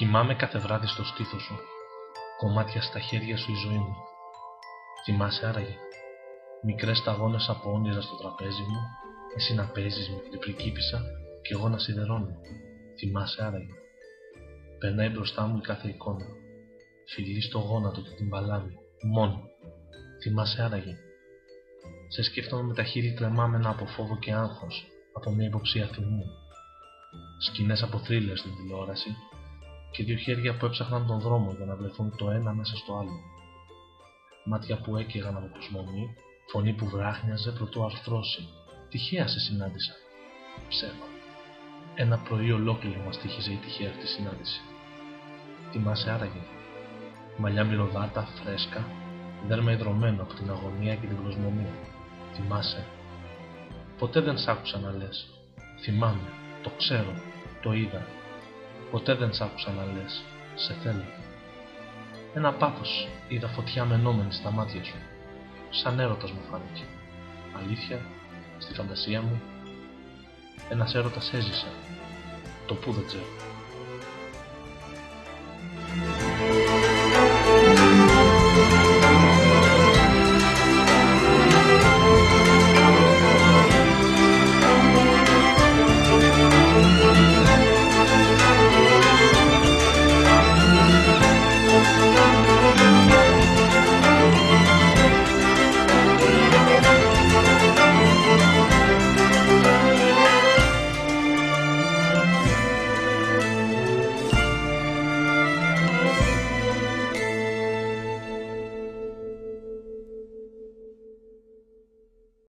Κοιμάμαι κάθε βράδυ στο στήθος σου, κομμάτια στα χέρια σου η ζωή μου. Θυμάσαι άραγε, μικρές σταγόνες από όνειρα στο τραπέζι μου, εσύ να παίζεις με την πριγκίπισσα και εγώ να σιδερώνω. Θυμάσαι άραγε, περνάει μπροστά μου η κάθε εικόνα, φιλί στο γόνατο και την παλάμη, μόνο. Θυμάσαι άραγε, σε σκέφτομαι με τα χείλη τρεμάμενα από φόβο και άγχος, από μια υποψία θυμού. Σκηνές από θρίλερ στην τηλεόραση και δύο χέρια που έψαχναν τον δρόμο για να βρεθούν το ένα μέσα στο άλλο. Μάτια που έκαιγαν από προσμονή, φωνή που βράχνιαζε προτού αρθρώσει. Τυχαία σε συνάντησα. Ψέμα. Ένα πρωί ολόκληρο μας τύχιζε η τυχαία αυτή συνάντηση. Θυμάσαι άραγε, μαλλιά μυρωδάτα, φρέσκα, δέρμα ιδρωμένο από την αγωνία και την προσμονή. Θυμάσαι. Ποτέ δεν σ' άκουσα να λες. Θυμάμαι, το ξέρω, το είδα. Ποτέ δεν σ' άκουσα να λες, σε θέλω. Ένα πάθος είδα φωτιά μενόμενη στα μάτια σου. Σαν έρωτας μου φάνηκε. Αλήθεια, στη φαντασία μου, ένας έρωτας έζησε. Το που δεν ξέρω.